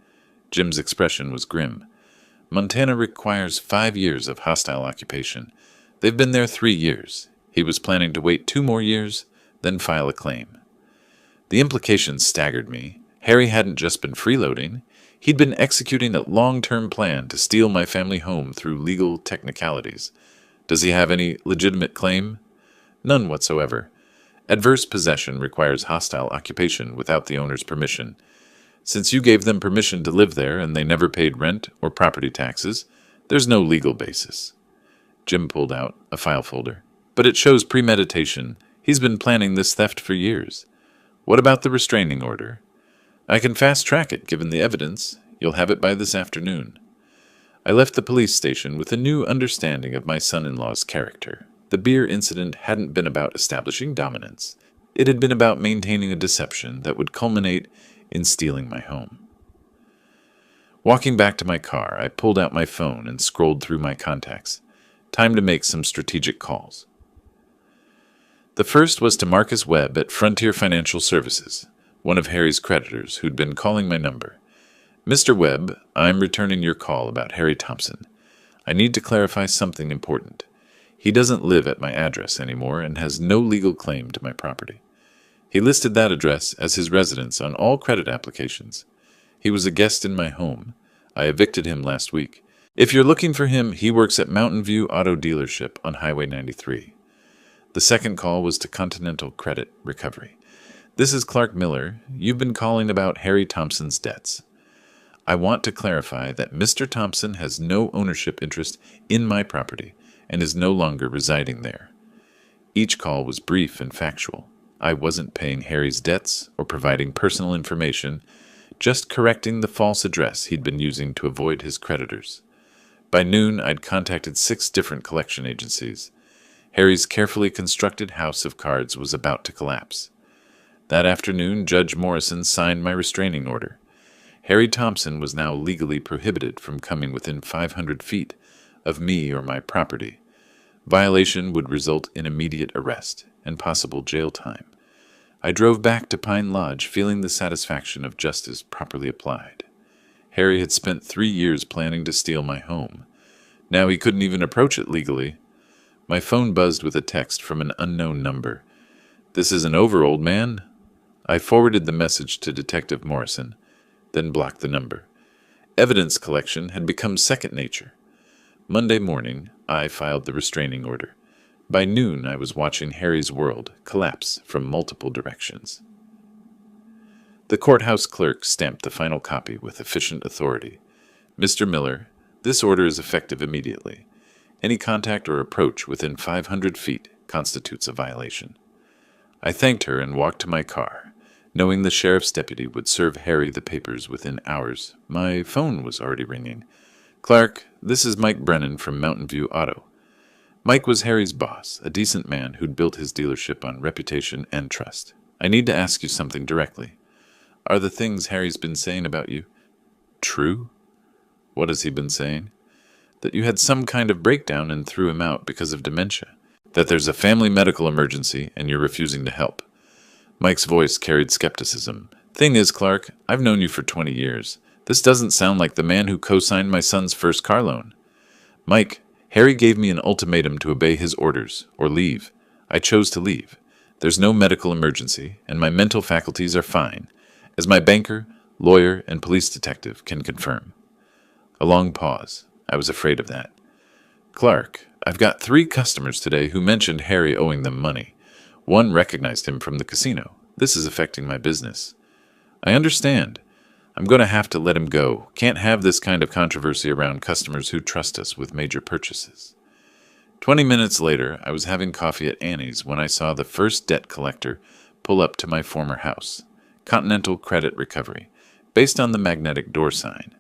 Jim's expression was grim. Montana requires 5 years of hostile occupation. They've been there 3 years. He was planning to wait 2 more years, then file a claim. The implications staggered me. Harry hadn't just been freeloading. He'd been executing a long-term plan to steal my family home through legal technicalities. Does he have any legitimate claim? None whatsoever. Adverse possession requires hostile occupation without the owner's permission. Since you gave them permission to live there and they never paid rent or property taxes, there's no legal basis. Jim pulled out a file folder. But it shows premeditation. He's been planning this theft for years. What about the restraining order? I can fast-track it given the evidence. You'll have it by this afternoon. I left the police station with a new understanding of my son-in-law's character. The beer incident hadn't been about establishing dominance. It had been about maintaining a deception that would culminate in stealing my home. Walking back to my car, I pulled out my phone and scrolled through my contacts. Time to make some strategic calls. The first was to Marcus Webb at Frontier Financial Services, one of Harry's creditors who'd been calling my number. Mr. Webb, I'm returning your call about Harry Thompson. I need to clarify something important. He doesn't live at my address anymore and has no legal claim to my property. He listed that address as his residence on all credit applications. He was a guest in my home. I evicted him last week. If you're looking for him, he works at Mountain View Auto Dealership on Highway 93. The second call was to Continental Credit Recovery. This is Clark Miller. You've been calling about Harry Thompson's debts. I want to clarify that Mr. Thompson has no ownership interest in my property and is no longer residing there. Each call was brief and factual. I wasn't paying Harry's debts or providing personal information, just correcting the false address he'd been using to avoid his creditors. By noon, I'd contacted 6 different collection agencies. Harry's carefully constructed house of cards was about to collapse. That afternoon, Judge Morrison signed my restraining order. Harry Thompson was now legally prohibited from coming within 500 feet of me or my property. Violation would result in immediate arrest and possible jail time. I drove back to Pine Lodge feeling the satisfaction of justice properly applied. Harry had spent 3 years planning to steal my home. Now he couldn't even approach it legally. My phone buzzed with a text from an unknown number. "This isn't over, old man." I forwarded the message to Detective Morrison, then blocked the number. Evidence collection had become second nature. Monday morning, I filed the restraining order. By noon, I was watching Harry's world collapse from multiple directions. The courthouse clerk stamped the final copy with efficient authority. "Mr. Miller, this order is effective immediately. Any contact or approach within 500 feet constitutes a violation." I thanked her and walked to my car. Knowing the sheriff's deputy would serve Harry the papers within hours, my phone was already ringing. "Clark, this is Mike Brennan from Mountain View Auto." Mike was Harry's boss, a decent man who'd built his dealership on reputation and trust. "I need to ask you something directly. Are the things Harry's been saying about you true?" "What has he been saying?" "That you had some kind of breakdown and threw him out because of dementia. That there's a family medical emergency and you're refusing to help." Mike's voice carried skepticism. "Thing is, Clark, I've known you for 20 years. This doesn't sound like the man who co-signed my son's first car loan." "Mike, Harry gave me an ultimatum to obey his orders, or leave. I chose to leave. There's no medical emergency, and my mental faculties are fine, as my banker, lawyer, and police detective can confirm." A long pause. I was afraid of that. "Clark, I've got 3 customers today who mentioned Harry owing them money. One recognized him from the casino. This is affecting my business." "I understand. I'm going to have to let him go. Can't have this kind of controversy around customers who trust us with major purchases." 20 minutes later, I was having coffee at Annie's when I saw the first debt collector pull up to my former house, Continental Credit Recovery, based on the magnetic door sign.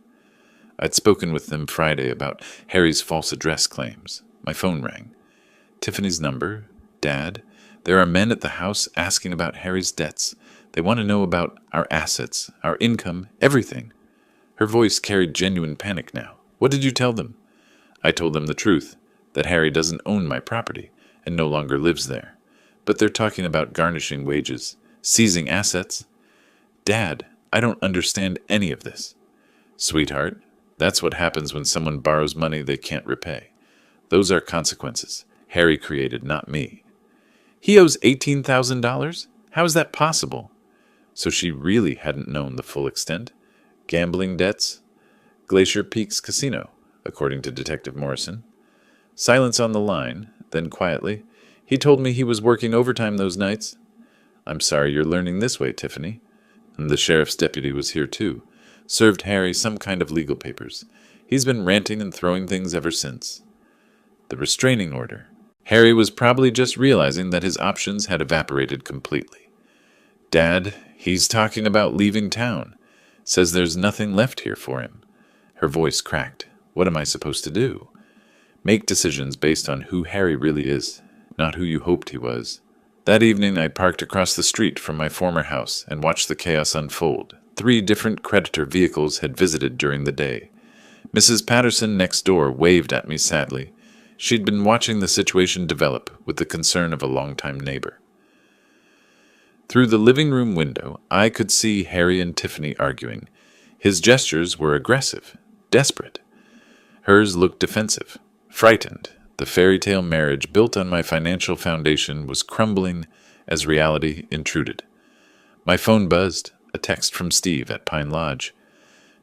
I'd spoken with them Friday about Harry's false address claims. My phone rang. "Tiffany's number? Dad? There are men at the house asking about Harry's debts. They want to know about our assets, our income, everything." Her voice carried genuine panic now. "What did you tell them?" I told them the truth, that Harry doesn't own my property and no longer lives there. But they're talking about garnishing wages, seizing assets. "Dad, I don't understand any of this." "Sweetheart, that's what happens when someone borrows money they can't repay. Those are consequences Harry created, not me." "He owes $18,000? How is that possible?" So she really hadn't known the full extent. Gambling debts? Glacier Peaks Casino, according to Detective Morrison. Silence on the line, then quietly, "He told me he was working overtime those nights." "I'm sorry you're learning this way, Tiffany." And the sheriff's deputy was here too. Served Harry some kind of legal papers. He's been ranting and throwing things ever since. The restraining order. Harry was probably just realizing that his options had evaporated completely. "Dad, he's talking about leaving town. Says there's nothing left here for him." Her voice cracked. "What am I supposed to do?" "Make decisions based on who Harry really is, not who you hoped he was." That evening I parked across the street from my former house and watched the chaos unfold. 3 different creditor vehicles had visited during the day. Mrs. Patterson next door waved at me sadly. She'd been watching the situation develop with the concern of a longtime neighbor. Through the living room window, I could see Harry and Tiffany arguing. His gestures were aggressive, desperate. Hers looked defensive, frightened. The fairy tale marriage built on my financial foundation was crumbling as reality intruded. My phone buzzed, a text from Steve at Pine Lodge.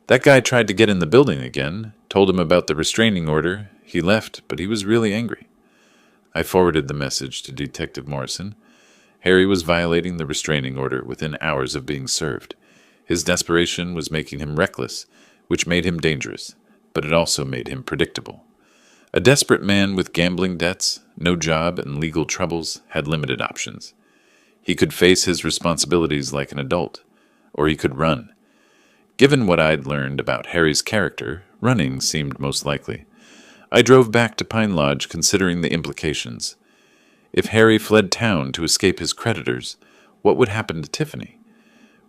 That guy tried to get in the building again, told him about the restraining order. He left, but he was really angry. I forwarded the message to Detective Morrison. Harry was violating the restraining order within hours of being served. His desperation was making him reckless, which made him dangerous, but it also made him predictable. A desperate man with gambling debts, no job, and legal troubles had limited options. He could face his responsibilities like an adult, or he could run. Given what I'd learned about Harry's character, running seemed most likely. I drove back to Pine Lodge considering the implications. If Harry fled town to escape his creditors, what would happen to Tiffany?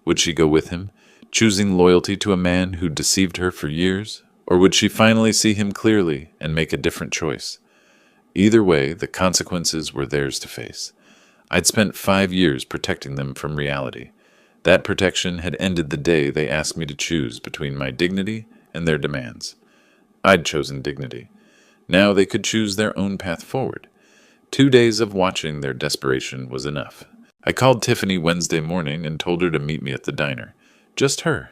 Would she go with him, choosing loyalty to a man who deceived her for years? Or would she finally see him clearly and make a different choice? Either way, the consequences were theirs to face. I'd spent 5 years protecting them from reality. That protection had ended the day they asked me to choose between my dignity and their demands. I'd chosen dignity. Now they could choose their own path forward. 2 days of watching their desperation was enough. I called Tiffany Wednesday morning and told her to meet me at the diner. Just her.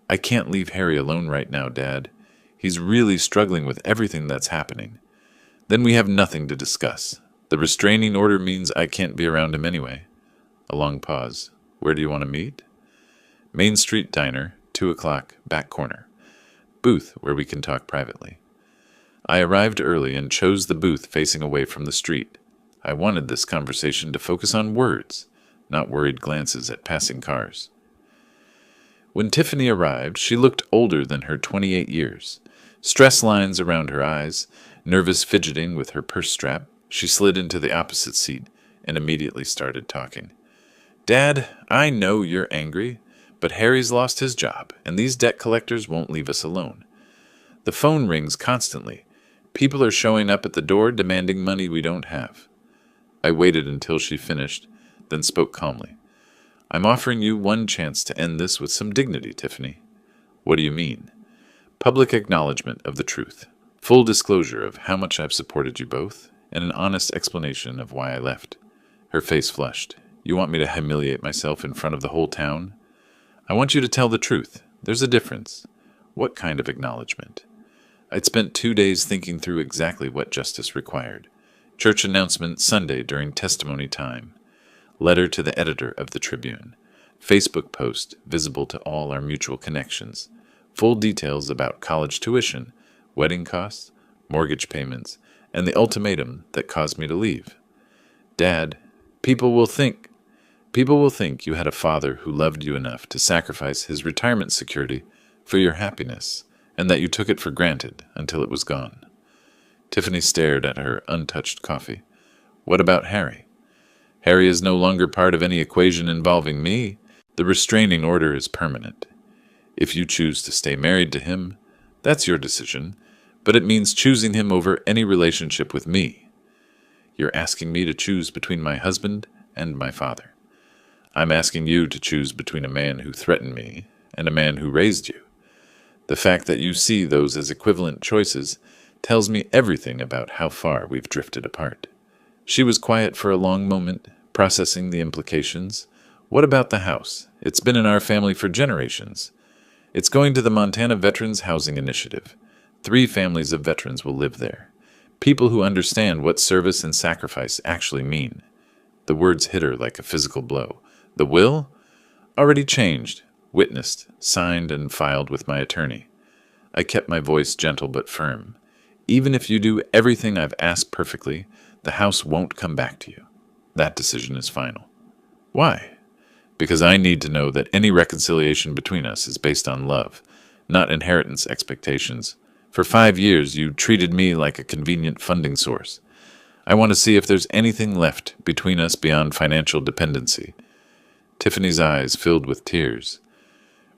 I can't leave Harry alone right now, Dad. He's really struggling with everything that's happening. Then we have nothing to discuss. The restraining order means I can't be around him anyway. A long pause. Where do you want to meet? Main Street Diner, 2 o'clock, back corner. Booth where we can talk privately. I arrived early and chose the booth facing away from the street. I wanted this conversation to focus on words, not worried glances at passing cars. When Tiffany arrived, she looked older than her 28 years. Stress lines around her eyes, nervous fidgeting with her purse strap, she slid into the opposite seat and immediately started talking. Dad, I know you're angry, but Harry's lost his job, and these debt collectors won't leave us alone. The phone rings constantly. People are showing up at the door demanding money we don't have. I waited until she finished, then spoke calmly. I'm offering you one chance to end this with some dignity, Tiffany. What do you mean? Public acknowledgement of the truth, full disclosure of how much I've supported you both, and an honest explanation of why I left. Her face flushed. You want me to humiliate myself in front of the whole town? I want you to tell the truth. There's a difference. What kind of acknowledgement? I'd spent 2 days thinking through exactly what justice required. Church announcement Sunday during testimony time. Letter to the editor of the Tribune. Facebook post visible to all our mutual connections. Full details about college tuition, wedding costs, mortgage payments, and the ultimatum that caused me to leave. Dad, people will think you had a father who loved you enough to sacrifice his retirement security for your happiness, and that you took it for granted until it was gone. Tiffany stared at her untouched coffee. What about Harry? Harry is no longer part of any equation involving me. The restraining order is permanent. If you choose to stay married to him, that's your decision, but it means choosing him over any relationship with me. You're asking me to choose between my husband and my father. I'm asking you to choose between a man who threatened me and a man who raised you. The fact that you see those as equivalent choices tells me everything about how far we've drifted apart. She was quiet for a long moment, processing the implications. What about the house? It's been in our family for generations. It's going to the Montana Veterans Housing Initiative. 3 families of veterans will live there. People who understand what service and sacrifice actually mean. The words hit her like a physical blow. The will? Already changed, witnessed, signed, and filed with my attorney. I kept my voice gentle but firm. Even if you do everything I've asked perfectly, the house won't come back to you. That decision is final. Why? Because I need to know that any reconciliation between us is based on love, not inheritance expectations. For 5 years, you treated me like a convenient funding source. I want to see if there's anything left between us beyond financial dependency. Tiffany's eyes filled with tears.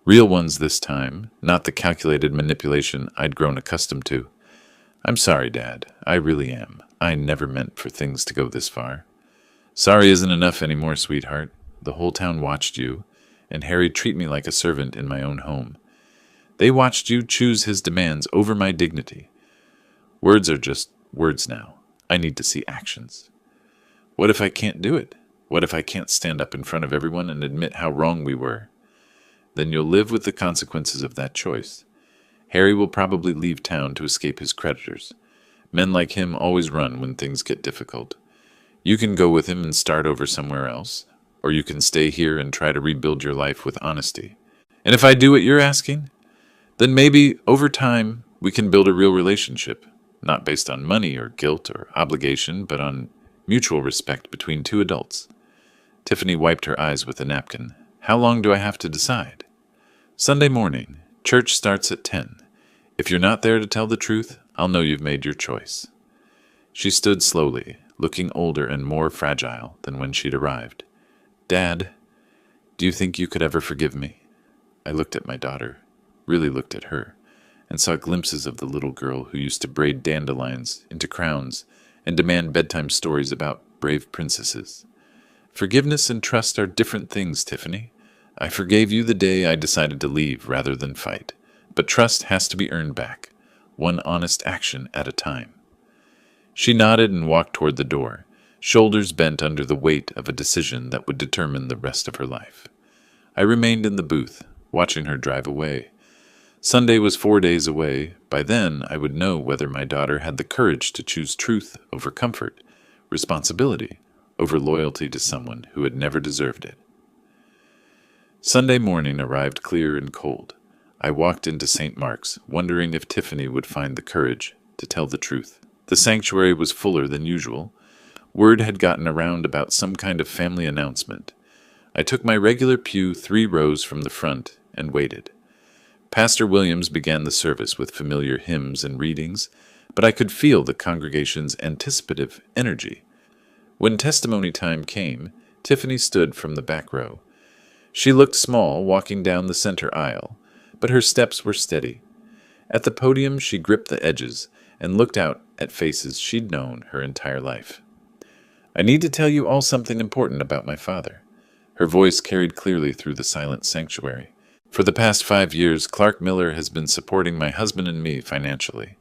Real ones this time, not the calculated manipulation I'd grown accustomed to. I'm sorry, Dad. I really am. I never meant for things to go this far. Sorry isn't enough anymore, sweetheart. The whole town watched you, and Harry treat me like a servant in my own home. They watched you choose his demands over my dignity. Words are just words now. I need to see actions. What if I can't do it? What if I can't stand up in front of everyone and admit how wrong we were? then you'll live with the consequences of that choice. Harry will probably leave town to escape his creditors. Men like him always run when things get difficult. You can go with him and start over somewhere else, or you can stay here and try to rebuild your life with honesty. And if I do what you're asking, then maybe, over time, we can build a real relationship, not based on money or guilt or obligation, but on mutual respect between two adults. Tiffany wiped her eyes with a napkin. How long do I have to decide? Sunday morning. Church starts at 10. If you're not there to tell the truth, I'll know you've made your choice. She stood slowly, looking older and more fragile than when she'd arrived. Dad, do you think you could ever forgive me? I looked at my daughter, really looked at her, and saw glimpses of the little girl who used to braid dandelions into crowns and demand bedtime stories about brave princesses. Forgiveness and trust are different things, Tiffany. I forgave you the day I decided to leave rather than fight, but trust has to be earned back, one honest action at a time. She nodded and walked toward the door, shoulders bent under the weight of a decision that would determine the rest of her life. I remained in the booth, watching her drive away. Sunday was 4 days away. By then, I would know whether my daughter had the courage to choose truth over comfort, responsibility over loyalty to someone who had never deserved it. Sunday morning arrived clear and cold. I walked into St. Mark's, wondering if Tiffany would find the courage to tell the truth. The sanctuary was fuller than usual. Word had gotten around about some kind of family announcement. I took my regular pew 3 rows from the front and waited. Pastor Williams began the service with familiar hymns and readings, but I could feel the congregation's anticipative energy. When testimony time came, Tiffany stood from the back row. She looked small walking down the center aisle, but her steps were steady. At the podium, she gripped the edges and looked out at faces she'd known her entire life. I need to tell you all something important about my father. Her voice carried clearly through the silent sanctuary. For the past 5 years, Clark Miller has been supporting my husband and me financially.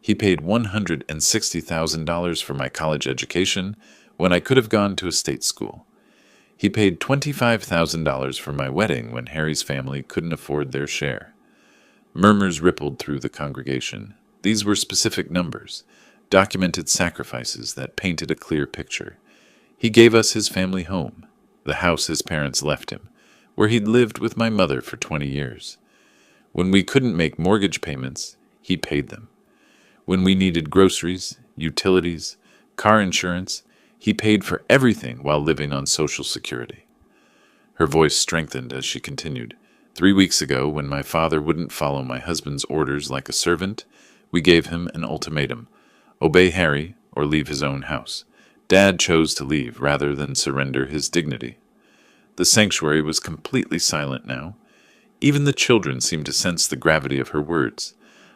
He paid $160,000 for my college education when I could have gone to a state school. He paid $25,000 for my wedding when Harry's family couldn't afford their share. Murmurs rippled through the congregation. These were specific numbers, documented sacrifices that painted a clear picture. He gave us his family home, the house his parents left him, where he'd lived with my mother for 20 years. When we couldn't make mortgage payments, he paid them. When we needed groceries, utilities, car insurance, he paid for everything while living on Social Security. Her voice strengthened as she continued. 3 weeks ago, when my father wouldn't follow my husband's orders like a servant, we gave him an ultimatum: obey Harry or leave his own house. Dad chose to leave rather than surrender his dignity. The sanctuary was completely silent now. Even the children seemed to sense the gravity of her words.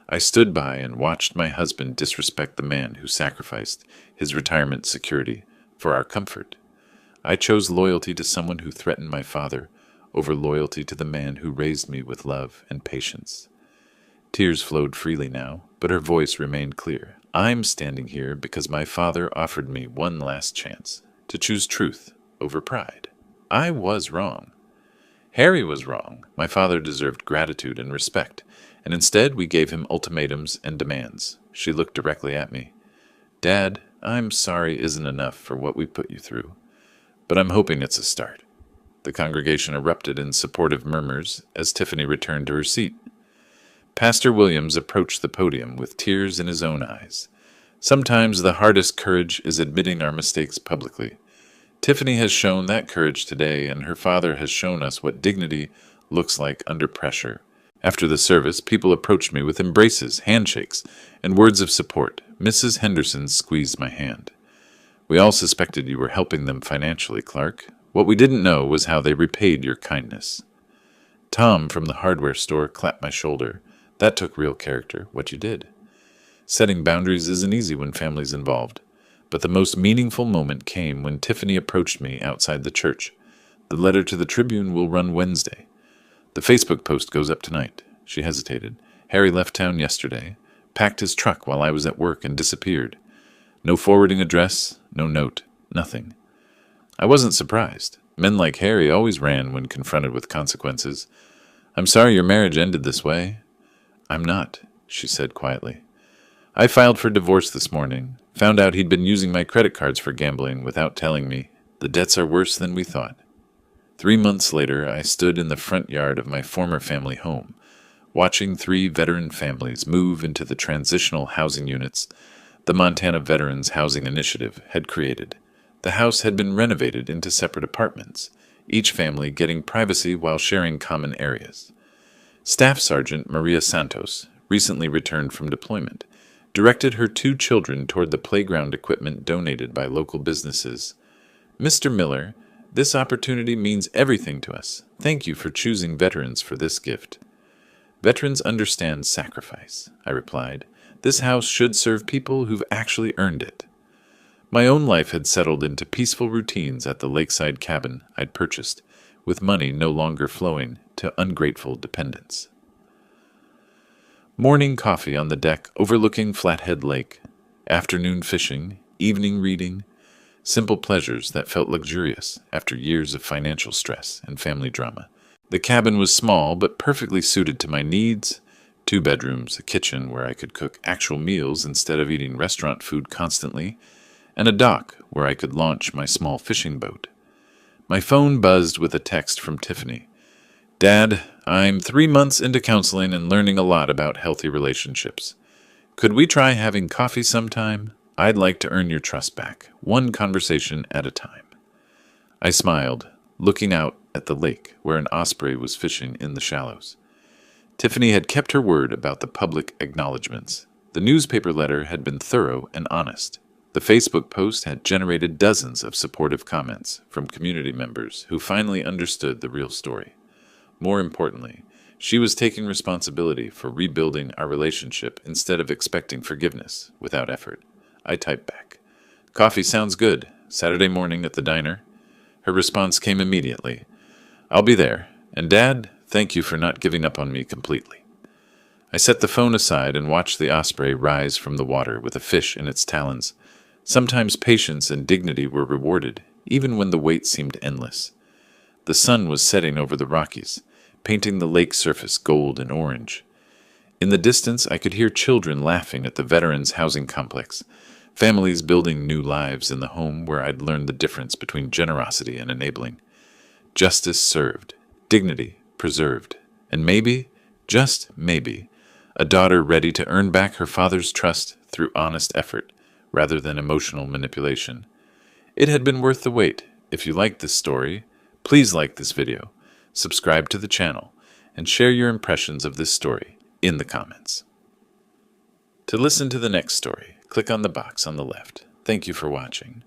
I stood by and watched my husband disrespect the man who sacrificed his retirement security for our comfort. I chose loyalty to someone who threatened my father over loyalty to the man who raised me with love and patience. Tears flowed freely now, but her voice remained clear. I'm standing here because my father offered me one last chance to choose truth over pride. I was wrong. Harry was wrong. My father deserved gratitude and respect, and instead we gave him ultimatums and demands. She looked directly at me. Dad, I'm sorry isn't enough for what we put you through, but I'm hoping it's a start. The congregation erupted in supportive murmurs as Tiffany returned to her seat. Pastor Williams approached the podium with tears in his own eyes. Sometimes the hardest courage is admitting our mistakes publicly. Tiffany has shown that courage today, and her father has shown us what dignity looks like under pressure. After the service, people approached me with embraces, handshakes, and words of support. Mrs. Henderson squeezed my hand. We all suspected you were helping them financially, Clark. What we didn't know was how they repaid your kindness. Tom from the hardware store clapped my shoulder. That took real character, what you did. Setting boundaries isn't easy when family's involved, but the most meaningful moment came when Tiffany approached me outside the church. The letter to the Tribune will run Wednesday. The Facebook post goes up tonight. She hesitated. Harry left town yesterday, packed his truck while I was at work, and disappeared. No forwarding address, no note, nothing. I wasn't surprised. Men like Harry always ran when confronted with consequences. I'm sorry your marriage ended this way. I'm not, she said quietly. I filed for divorce this morning, found out he'd been using my credit cards for gambling without telling me. The debts are worse than we thought. 3 months later, I stood in the front yard of my former family home, watching 3 veteran families move into the transitional housing units the Montana Veterans Housing Initiative had created. The house had been renovated into separate apartments, each family getting privacy while sharing common areas. Staff Sergeant Maria Santos, recently returned from deployment, directed her 2 children toward the playground equipment donated by local businesses. Mr. Miller, this opportunity means everything to us. Thank you for choosing veterans for this gift. Veterans understand sacrifice, I replied. This house should serve people who've actually earned it. My own life had settled into peaceful routines at the lakeside cabin I'd purchased, with money no longer flowing to ungrateful dependents. Morning coffee on the deck overlooking Flathead Lake, afternoon fishing, evening reading, simple pleasures that felt luxurious after years of financial stress and family drama. The cabin was small but perfectly suited to my needs. 2 bedrooms, a kitchen where I could cook actual meals instead of eating restaurant food constantly, and a dock where I could launch my small fishing boat. My phone buzzed with a text from Tiffany. Dad, I'm 3 months into counseling and learning a lot about healthy relationships. Could we try having coffee sometime? I'd like to earn your trust back, one conversation at a time. I smiled, looking out at the lake where an osprey was fishing in the shallows. Tiffany had kept her word about the public acknowledgments. The newspaper letter had been thorough and honest. The Facebook post had generated dozens of supportive comments from community members who finally understood the real story. More importantly, she was taking responsibility for rebuilding our relationship instead of expecting forgiveness without effort. I typed back, "Coffee sounds good. Saturday morning at the diner?" Her response came immediately. "I'll be there. And Dad, thank you for not giving up on me completely." I set the phone aside and watched the osprey rise from the water with a fish in its talons. Sometimes patience and dignity were rewarded, even when the wait seemed endless. The sun was setting over the Rockies, painting the lake surface gold and orange. In the distance, I could hear children laughing at the veterans' housing complex, families building new lives in the home where I'd learned the difference between generosity and enabling. Justice served, dignity preserved, and maybe, just maybe, a daughter ready to earn back her father's trust through honest effort rather than emotional manipulation. It had been worth the wait. If you liked this story, please like this video, subscribe to the channel, and share your impressions of this story in the comments. To listen to the next story, click on the box on the left. Thank you for watching.